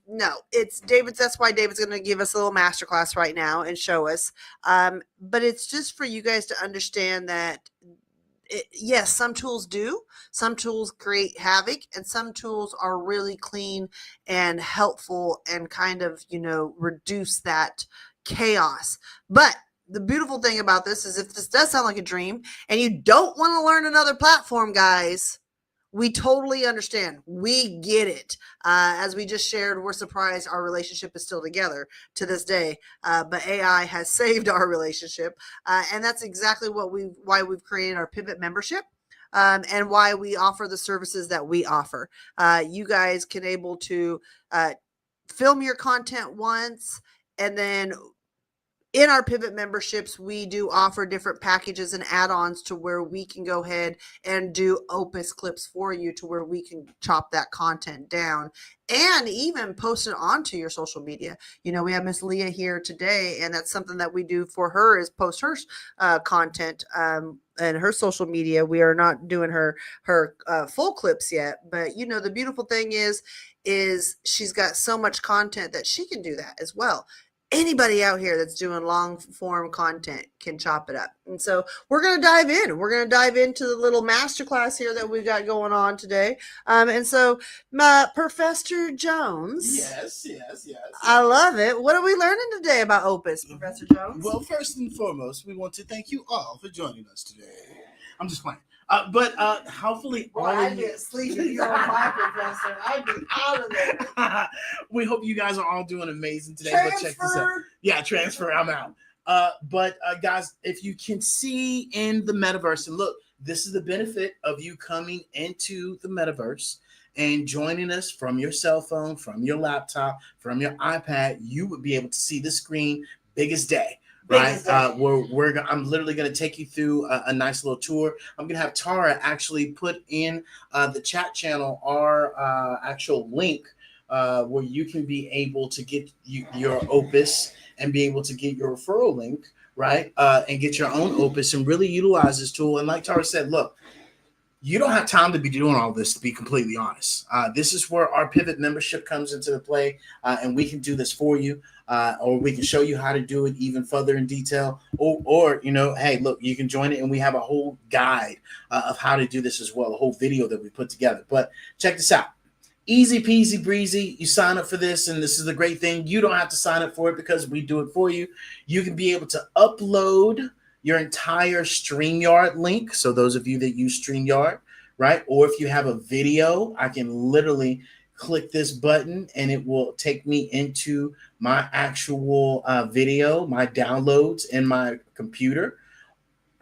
No, it's David's. That's why David's going to give us a little masterclass right now and show us. But it's just for you guys to understand that yes, some tools do. Some tools create havoc, and some tools are really clean and helpful and kind of, reduce that chaos. But the beautiful thing about this is, if this does sound like a dream and you don't want to learn another platform, guys, we totally understand. We get it. As we just shared, we're surprised our relationship is still together to this day. But AI has saved our relationship. And that's exactly why we've created our Pivot membership. And why we offer the services that we offer. You guys can able to film your content once, and then in our Pivot memberships, we do offer different packages and add-ons to where we can go ahead and do Opus Clips for you, to where we can chop that content down and even post it onto your social media. We have Miss Leah here today, and that's something that we do for her, is post her content and her social media. We are not doing her full clips yet, but the beautiful thing is she's got so much content that she can do that as well. Anybody out here that's doing long form content can chop it up. And so we're going to dive in. We're going to dive into the little masterclass here that we've got going on today. And so Professor Jones. Yes. I love it. What are we learning today about Opus, Professor Jones? Well, first and foremost, we want to thank you all for joining us today. I'm just playing. But hopefully all I'd be asleep if you're my professor. I'd be out of there. We hope you guys are all doing amazing today. But check this out. Yeah, transfer. I'm out. But guys, if you can see in the metaverse, and look, this is the benefit of you coming into the metaverse and joining us from your cell phone, from your laptop, from your iPad. You would be able to see the screen big as day. Right. I'm literally going to take you through a nice little tour. I'm going to have Tara actually put in the chat channel our actual link where you can be able to get your Opus and be able to get your referral link, right? And get your own Opus and really utilize this tool. And like Tara said, look, you don't have time to be doing all this, to be completely honest. This is where our Pivot membership comes into play, and we can do this for you, or we can show you how to do it even further in detail, or hey, look, you can join it, and we have a whole guide of how to do this as well, a whole video that we put together. But check this out. Easy peasy breezy. You sign up for this, and this is the great thing. You don't have to sign up for it because we do it for you. You can be able to upload your entire StreamYard link. So those of you that use StreamYard, right? Or if you have a video, I can literally click this button and it will take me into my actual video, my downloads in my computer,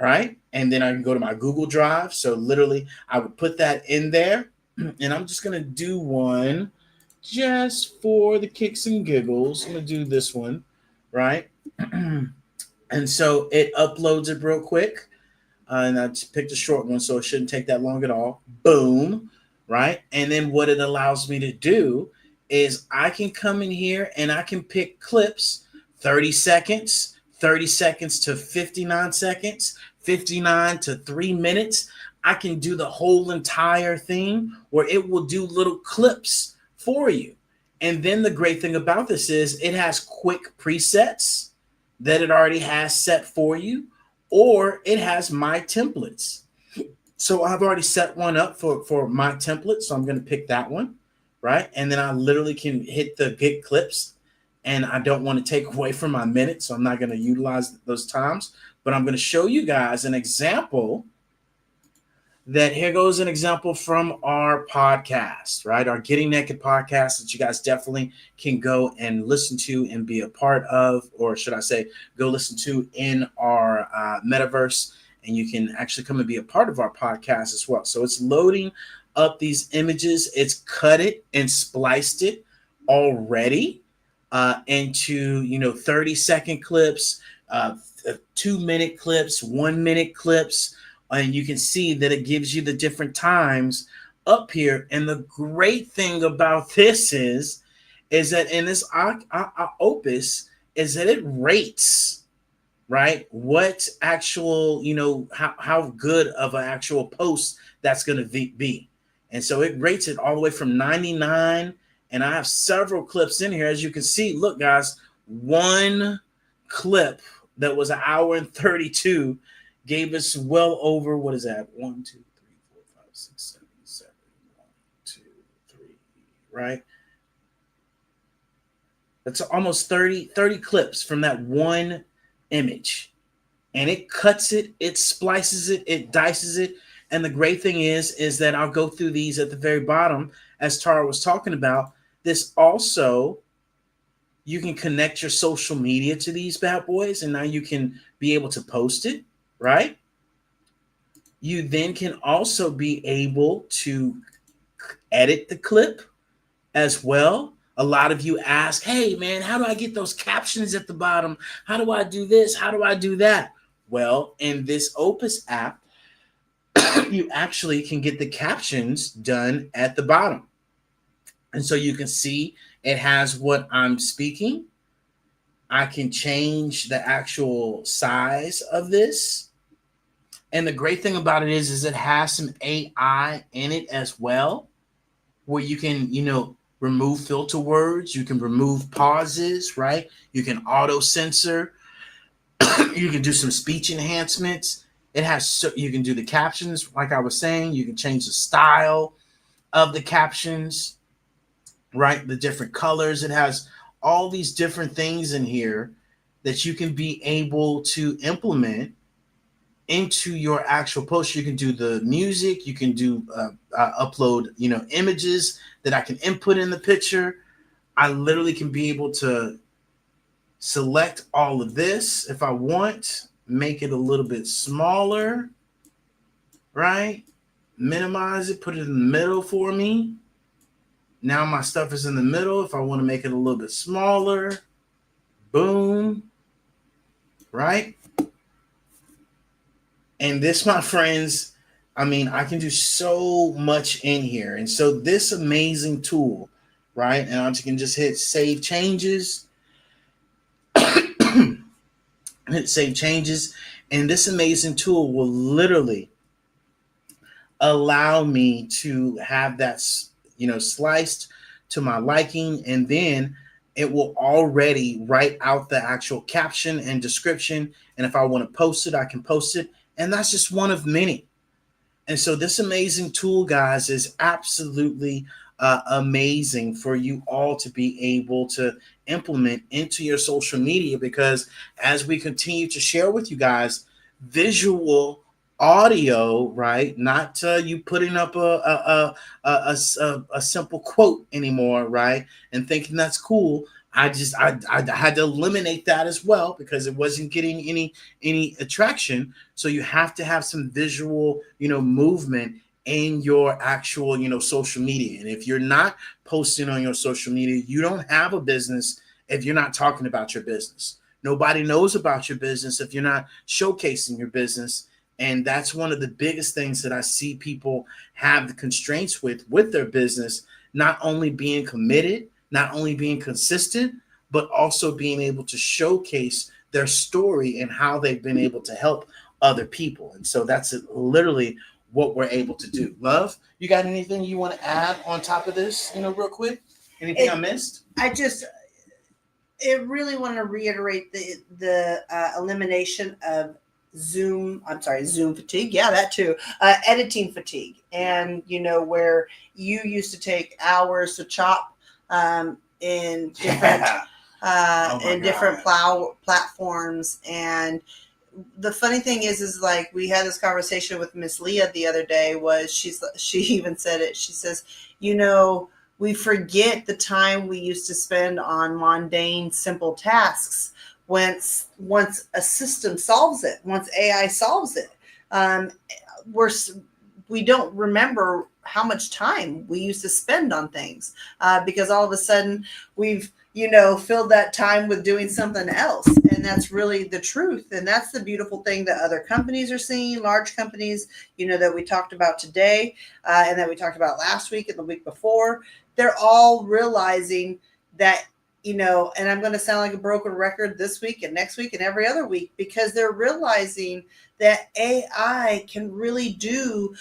right? And then I can go to my Google Drive. So literally I would put that in there, and I'm just going to do one just for the kicks and giggles. I'm going to do this one, right? And so it uploads it real quick. And I just picked a short one, so it shouldn't take that long at all. Boom, right? And then what it allows me to do is I can come in here and I can pick clips, 30 seconds to 59 seconds, 59 to 3 minutes. I can do the whole entire thing where it will do little clips for you. And then the great thing about this is it has quick presets that it already has set for you, or it has my templates. So I've already set one up for my template. So I'm going to pick that one, right? And then I literally can hit the get clips, and I don't want to take away from my minutes. So I'm not going to utilize those times, but I'm going to show you guys an example that here goes an example from our podcast, right? Our Getting Naked podcast that you guys definitely can go and listen to and be a part of, or should I say, go listen to in our metaverse. And you can actually come and be a part of our podcast as well. So it's loading up these images. It's cut it and spliced it already into 30-second clips, 2-minute clips, 1-minute clips, and you can see that it gives you the different times up here. And the great thing about this is that in this opus is that it rates, right, what actual, how good of an actual post that's going to be. And so it rates it all the way from 99. And I have several clips in here. As you can see, look, guys, one clip that was 1 hour and 32 gave us well over, what is that? 1, 2, 3, 4, 5, 6, 7, 7, 1, 2, 3, right? That's almost 30 clips from that one image. And it cuts it, it splices it, it dices it. And the great thing is that I'll go through these at the very bottom, as Tara was talking about. This also, you can connect your social media to these bad boys, and now you can be able to post it, right? You then can also be able to edit the clip as well. A lot of you ask, hey man, how do I get those captions at the bottom? How do I do this? How do I do that? Well, in this Opus app, you actually can get the captions done at the bottom. And so you can see it has what I'm speaking. I can change the actual size of this. And the great thing about it is it has some AI in it as well, where you can, remove filter words. You can remove pauses, right? You can auto censor. You can do some speech enhancements. It has, you can do the captions. Like I was saying, you can change the style of the captions, right? The different colors. It has all these different things in here that you can be able to implement into your actual post. You can do the music. You can do upload, images that I can input in the picture. I literally can be able to select all of this if I want, make it a little bit smaller, right? Minimize it, put it in the middle for me. Now my stuff is in the middle. If I want to make it a little bit smaller, boom, right? And this, my friends, I can do so much in here. And so this amazing tool, right? And I can just hit save changes. Hit save changes. And this amazing tool will literally allow me to have that, sliced to my liking. And then it will already write out the actual caption and description. And if I want to post it, I can post it. And that's just one of many. And so this amazing tool, guys, is absolutely amazing for you all to be able to implement into your social media, because as we continue to share with you guys, visual audio, right? Not you putting up a simple quote anymore, right? And thinking that's cool. I had to eliminate that as well because it wasn't getting any attraction. So you have to have some visual, movement in your actual, social media. And if you're not posting on your social media, you don't have a business if you're not talking about your business. Nobody knows about your business if you're not showcasing your business. And that's one of the biggest things that I see people have the constraints with their business, not only being committed, not only being consistent, but also being able to showcase their story and how they've been able to help other people. And so that's literally what we're able to do. Love, you got anything you want to add on top of this, real quick? Anything I missed? It really want to reiterate the elimination of Zoom fatigue. Yeah, that too. Editing fatigue. And, where you used to take hours to chop in different different platforms, and the funny thing is like we had this conversation with Miss Leah the other day. She even said it. She says, you know, we forget the time we used to spend on mundane, simple tasks. Once a system solves it, once AI solves it, um, we're we don't remember how much time we used to spend on things, because all of a sudden we've filled that time with doing something else. And that's really the truth. And that's the beautiful thing that other companies are seeing, large companies, that we talked about today, and that we talked about last week and the week before. They're all realizing that, and I'm going to sound like a broken record this week and next week and every other week, because they're realizing that AI can really do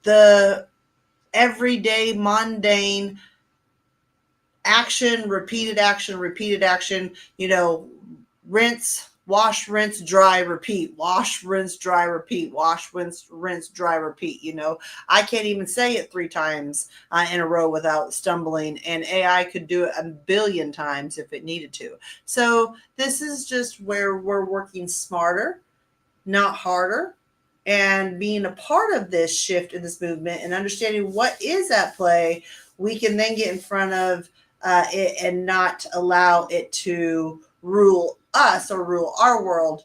the everyday mundane action, repeated action, rinse, dry, repeat, wash, rinse, dry, repeat, wash, rinse, dry, repeat. I can't even say it 3 times in a row without stumbling, and AI could do it a billion times if it needed to. So this is just where we're working smarter, not harder, and being a part of this shift in this movement and understanding what is at play. We can then get in front of it and not allow it to rule us or rule our world.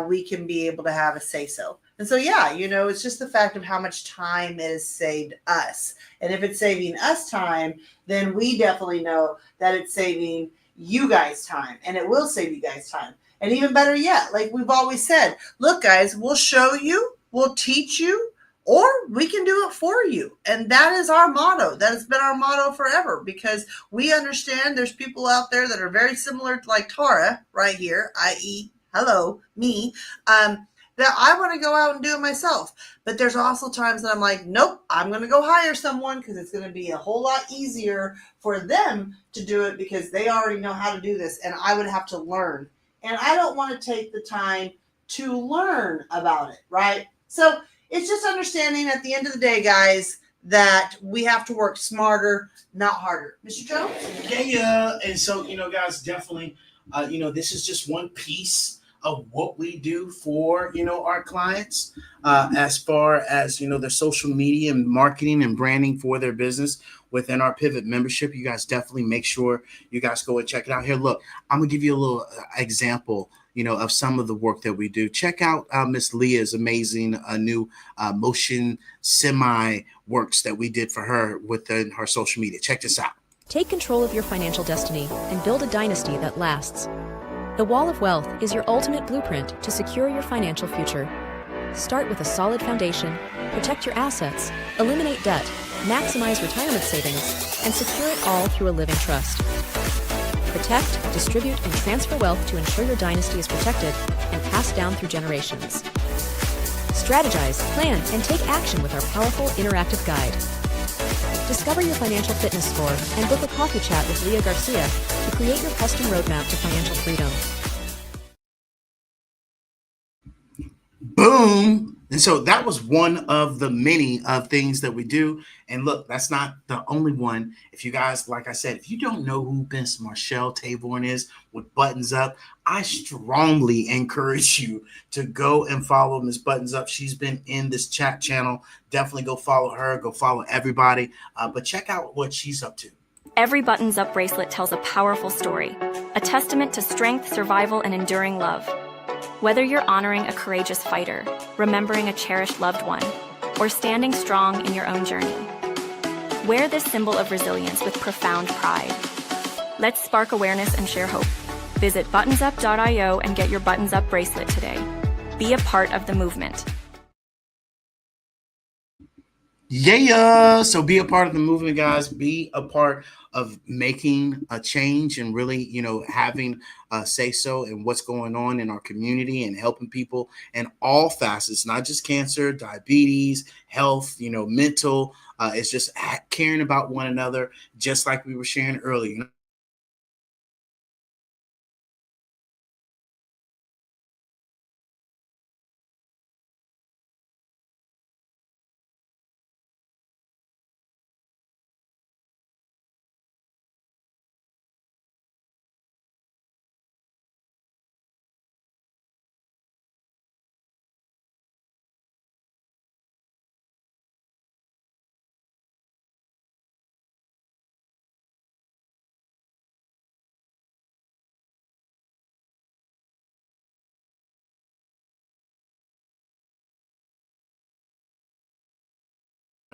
We can be able to have a say so. And so, yeah, it's just the fact of how much time it has saved us. And if it's saving us time, then we definitely know that it's saving you guys time, and it will save you guys time. And even better yet, like we've always said, look, guys, we'll show you, we'll teach you, or we can do it for you. And that is our motto. That has been our motto forever, because we understand there's people out there that are very similar to like Tara right here, i.e., hello, me, that I want to go out and do it myself. But there's also times that I'm like, nope, I'm going to go hire someone because it's going to be a whole lot easier for them to do it because they already know how to do this. And I would have to learn. And I don't want to take the time to learn about it, right? So it's just understanding at the end of the day, guys, that we have to work smarter, not harder. Mr. Jones? Yeah. And so, guys, definitely, this is just one piece of what we do for, our clients, as far as, their social media and marketing and branding for their business within our Pivot membership. You guys definitely make sure you guys go and check it out. Here, look, I'm going to give you a little example, of some of the work that we do. Check out Miss Leah's amazing new motion semi works that we did for her within her social media. Check this out. Take control of your financial destiny and build a dynasty that lasts. The Wall of Wealth is your ultimate blueprint to secure your financial future. Start with a solid foundation, protect your assets, eliminate debt, maximize retirement savings, and secure it all through a living trust. Protect, distribute, and transfer wealth to ensure your dynasty is protected and passed down through generations. Strategize, plan, and take action with our powerful interactive guide. Discover your financial fitness score and book a coffee chat with Leah Garcia to create your custom roadmap to financial freedom. Boom. And so that was one of the many of things that we do. And look, that's not the only one. If you guys, like I said, if you don't know who Miss Marshall Taborn is with Buttons Up, I strongly encourage you to go and follow Miss Buttons Up. She's been in this chat channel. Definitely go follow her. Go follow everybody. But check out what she's up to. Every Buttons Up bracelet tells a powerful story, a testament to strength, survival, and enduring love. Whether you're honoring a courageous fighter, remembering a cherished loved one, or standing strong in your own journey, wear this symbol of resilience with profound pride. Let's spark awareness and share hope. Visit buttonsup.io and get your Buttons Up bracelet today. Be a part of the movement. Yeah. So be a part of the movement, guys. Be a part of making a change and really, having a say so in what's going on in our community and helping people in all facets, not just cancer, diabetes, health, mental. It's just caring about one another, just like we were sharing earlier.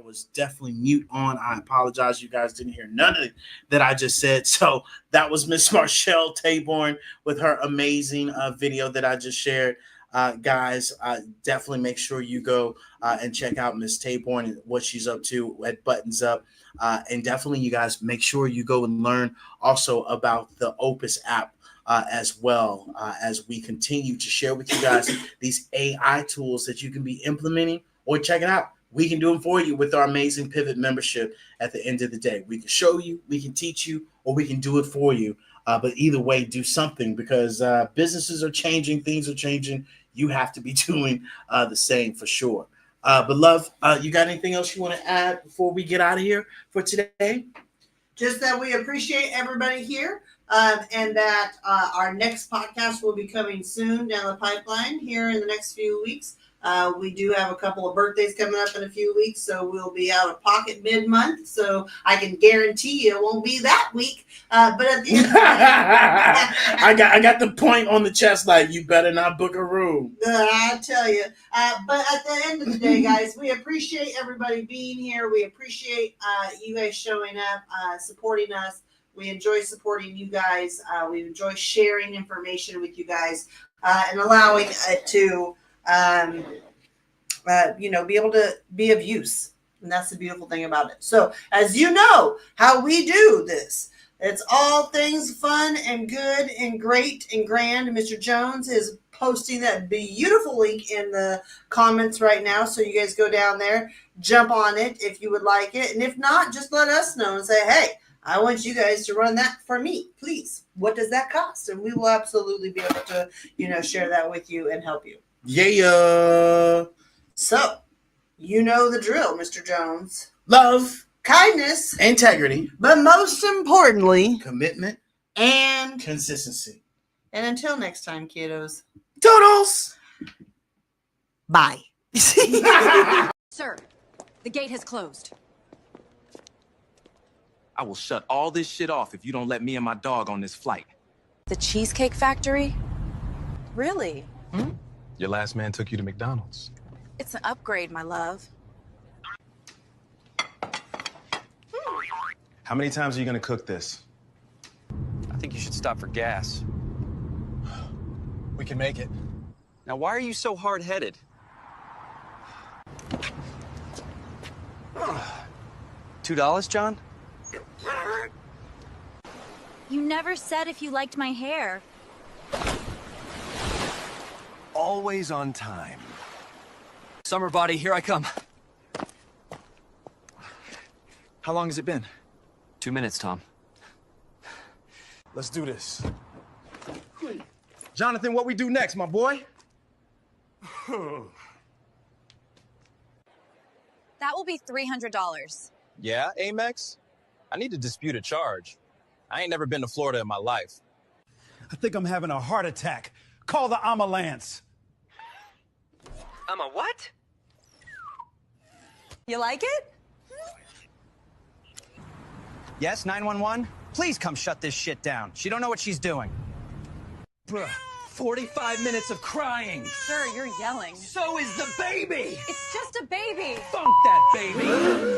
was definitely mute on. I apologize. You guys didn't hear none of it that I just said. So that was Miss Marshall Taborn with her amazing video that I just shared. Guys, definitely make sure you go and check out Miss Taborn and what she's up to at Buttons Up. And definitely, you guys, make sure you go and learn also about the Opus app as well, as we continue to share with you guys these AI tools that you can be implementing, or check it out. We can do them for you with our amazing Pivot membership at the end of the day. We can show you, we can teach you, or we can do it for you. But either way, do something, because businesses are changing, things are changing. You have to be doing the same for sure. But love, you got anything else you want to add before we get out of here for today? Just that we appreciate everybody here, and that our next podcast will be coming soon down the pipeline here in the next few weeks. We do have a couple of birthdays coming up in a few weeks, so we'll be out of pocket mid-month. So I can guarantee you it won't be that week. But at the end of the day, I got the point on the chest, like, you better not book a room. I tell you. But at the end of the day, guys, we appreciate everybody being here. We appreciate you guys showing up, supporting us. We enjoy supporting you guys. We enjoy sharing information with you guys and allowing it to be able to be of use. And that's the beautiful thing about it. So as you know how we do this, it's all things fun and good and great and grand. Mr. Jones is posting that beautiful link in the comments right now. So you guys go down there, jump on it if you would like it. And if not, just let us know and say, hey, I want you guys to run that for me, please. What does that cost? And we will absolutely be able to, share that with you and help you. Yeah. So, you know the drill, Mr. Jones. Love, kindness, integrity, but most importantly, commitment and consistency. And until next time, kiddos. Toodles. Bye. Sir, the gate has closed. I will shut all this shit off if you don't let me and my dog on this flight. The Cheesecake Factory? Really? Your last man took you to McDonald's. It's an upgrade, my love. How many times are you gonna cook this? I think you should stop for gas. We can make it. Now, why are you so hard-headed? $2, John? You never said if you liked my hair. Always on time. Summer body, here I come. How long has it been? 2 minutes, Tom. Let's do this. Jonathan, what we do next, my boy? That will be $300. Yeah, Amex? I need to dispute a charge. I ain't never been to Florida in my life. I think I'm having a heart attack. Call the ambulance. I'm a what? You like it? Yes, 911? Please come shut this shit down. She don't know what she's doing. Bruh, 45 minutes of crying. Sir, you're yelling. So is the baby. It's just a baby. Funk that baby.